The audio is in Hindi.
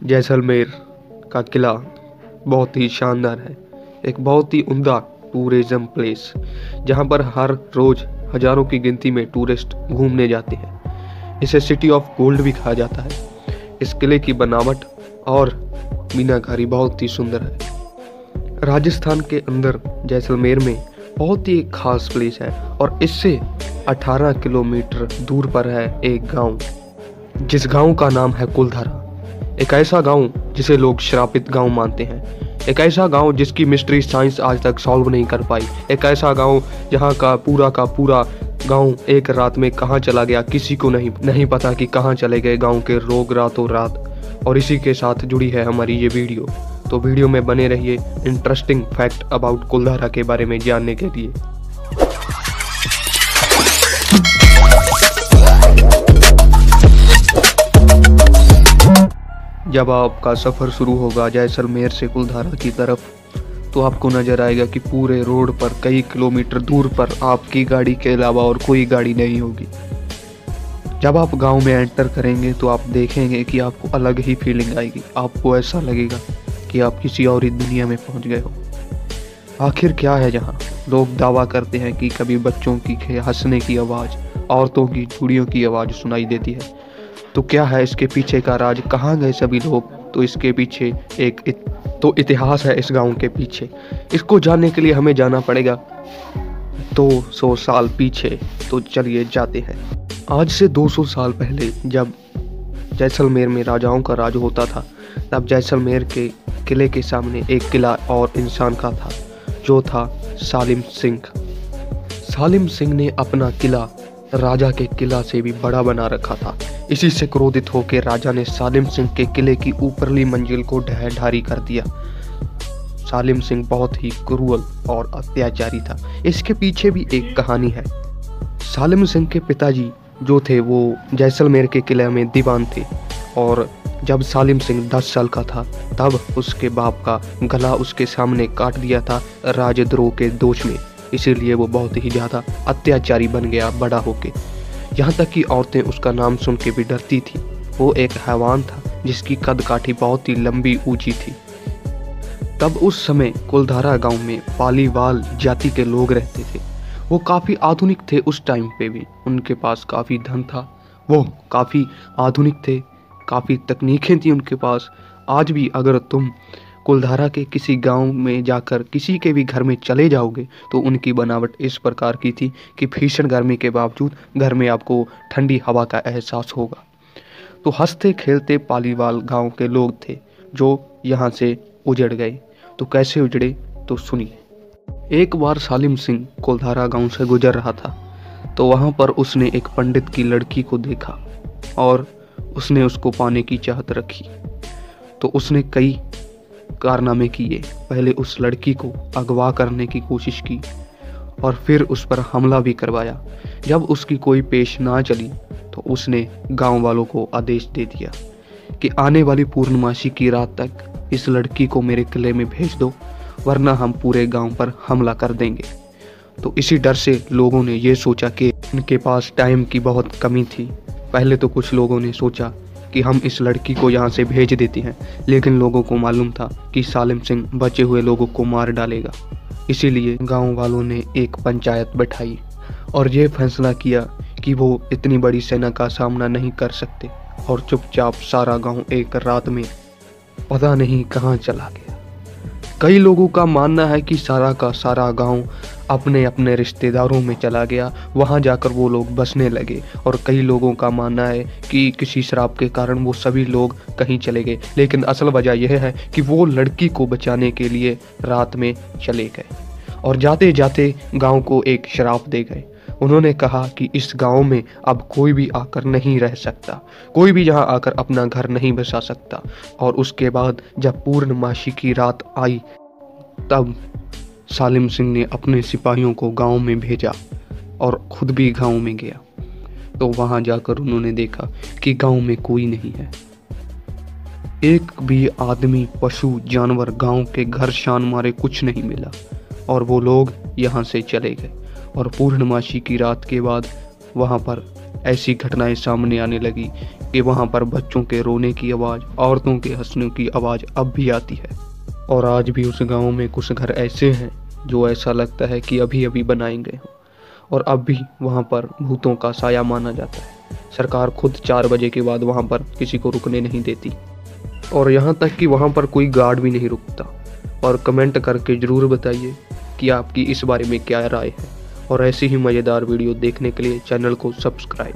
जैसलमेर का किला बहुत ही शानदार है। एक बहुत ही उम्दा टूरिज्म प्लेस जहां पर हर रोज हजारों की गिनती में टूरिस्ट घूमने जाते हैं। इसे सिटी ऑफ गोल्ड भी कहा जाता है। इस किले की बनावट और मीनाकारी बहुत ही सुंदर है। राजस्थान के अंदर जैसलमेर में बहुत ही खास प्लेस है और इससे 18 किलोमीटर दूर पर है एक गांव, जिस गांव का नाम है कुलधारा। एक ऐसा गांव जिसे लोग श्रापित गांव मानते हैं। एक ऐसा गांव जिसकी मिस्ट्री साइंस आज तक सॉल्व नहीं कर पाई। एक ऐसा गांव जहां का पूरा गांव एक रात में कहां चला गया किसी को नहीं पता कि कहां चले गए गांव के लोग रातों रात। और इसी के साथ जुड़ी है हमारी ये वीडियो। तो वीडियो में बने रहिए इंटरेस्टिंग फैक्ट अबाउट कुलधारा के बारे में जानने के लिए। जब आपका सफ़र शुरू होगा जैसलमेर से कुलधारा की तरफ, तो आपको नज़र आएगा कि पूरे रोड पर कई किलोमीटर दूर पर आपकी गाड़ी के अलावा और कोई गाड़ी नहीं होगी। जब आप गांव में एंटर करेंगे तो आप देखेंगे कि आपको अलग ही फीलिंग आएगी। आपको ऐसा लगेगा कि आप किसी और ही दुनिया में पहुंच गए हो। आखिर क्या है जहां? लोग दावा करते हैं कि कभी बच्चों की हंसने की आवाज़, औरतों की चूड़ियों की आवाज़ सुनाई देती है। तो क्या है इसके पीछे का राज? कहाँ गए सभी लोग? तो इसके पीछे तो इतिहास है इस गांव के पीछे। इसको जानने के लिए हमें जाना पड़ेगा 200 साल पीछे। तो चलिए जाते हैं। आज से 200 साल पहले जब जैसलमेर में राजाओं का राज होता था, तब जैसलमेर के किले के सामने एक किला और इंसान का था, जो था सालिम सिंह। सालिम सिंह ने अपना किला राजा के किला से भी बड़ा बना रखा था। इसी से क्रोधित होकर राजा ने सालिम सिंह के किले की ऊपरली मंजिल को ढह-ढारी कर दिया। सालिम सिंह बहुत ही क्रूर और अत्याचारी था। इसके पीछे भी एक कहानी है। सालिम सिंह के पिताजी जो थे वो जैसलमेर के किले में दीवान थे, और जब सालिम सिंह 10 साल का था तब उसके बाप का गला उसके सामने काट दिया था राजद्रोह के दोष में। इसीलिए वो बहुत ही ज़्यादा अत्याचारी बन गया बड़ा होके। यहाँ तक कि औरतें उसका नाम सुन के भी डरती थी। वो एक हैवान था जिसकी कद काठी बहुत ही लंबी ऊंची थी। तब उस समय कुलधारा गांव में पालीवाल जाति के लोग रहते थे। वो काफ़ी आधुनिक थे उस टाइम पे भी। उनके पास काफ़ी धन था, वो काफ़ी आधुनिक थे, काफ़ी तकनीकें थी उनके पास। आज भी अगर तुम कुलधारा के किसी गांव में जाकर किसी के भी घर में चले जाओगे तो उनकी बनावट इस प्रकार की थी कि भीषण गर्मी के बावजूद घर में आपको ठंडी हवा का एहसास होगा। तो हंसते खेलते पालीवाल गांव के लोग थे जो यहाँ से उजड़ गए। तो कैसे उजड़े तो सुनिए। एक बार सालिम सिंह कुलधारा गांव से गुजर रहा था, तो वहाँ पर उसने एक पंडित की लड़की को देखा और उसने उसको पाने की चाहत रखी। तो उसने कई कारनामे किए। पहले उस लड़की को अगवा करने की कोशिश की और फिर उस पर हमला भी करवाया। जब उसकी कोई पेश ना चली तो उसने गांव वालों को आदेश दे दिया कि आने वाली पूर्णमासी की रात तक इस लड़की को मेरे किले में भेज दो, वरना हम पूरे गांव पर हमला कर देंगे। तो इसी डर से लोगों ने ये सोचा कि उनके पास टाइम की बहुत कमी थी। पहले तो कुछ लोगों ने सोचा कि हम इस लड़की को यहाँ से भेज देते हैं, लेकिन लोगों को मालूम था कि सालिम सिंह बचे हुए लोगों को मार डालेगा। इसीलिए गांव वालों ने एक पंचायत बैठाई और ये फैसला किया कि वो इतनी बड़ी सेना का सामना नहीं कर सकते, और चुपचाप सारा गांव एक रात में पता नहीं कहाँ चला गया। कई लोगों का मानना है कि सारा का सारा गांव अपने अपने रिश्तेदारों में चला गया, वहां जाकर वो लोग बसने लगे। और कई लोगों का मानना है कि किसी शराब के कारण वो सभी लोग कहीं चले गए, लेकिन असल वजह यह है कि वो लड़की को बचाने के लिए रात में चले गए और जाते जाते गांव को एक श्राप दे गए। उन्होंने कहा कि इस गांव में अब कोई भी आकर नहीं रह सकता, कोई भी यहाँ आकर अपना घर नहीं बसा सकता। और उसके बाद जब पूर्णमासी की रात आई तब सालिम सिंह ने अपने सिपाहियों को गांव में भेजा और खुद भी गांव में गया। तो वहां जाकर उन्होंने देखा कि गांव में कोई नहीं है। एक भी आदमी, पशु, जानवर, गांव के घर शान मारे कुछ नहीं मिला और वो लोग यहाँ से चले गए। और पूर्णमासी की रात के बाद वहाँ पर ऐसी घटनाएं सामने आने लगी कि वहाँ पर बच्चों के रोने की आवाज़, औरतों के हंसने की आवाज़ अब भी आती है। और आज भी उस गांव में कुछ घर ऐसे हैं जो ऐसा लगता है कि अभी अभी बनाए गए हों, और अब भी वहाँ पर भूतों का साया माना जाता है। सरकार खुद 4 बजे के बाद वहाँ पर किसी को रुकने नहीं देती, और यहाँ तक कि वहाँ पर कोई गार्ड भी नहीं रुकता। और कमेंट करके ज़रूर बताइए कि आपकी इस बारे में क्या राय है, और ऐसी ही मज़ेदार वीडियो देखने के लिए चैनल को सब्सक्राइब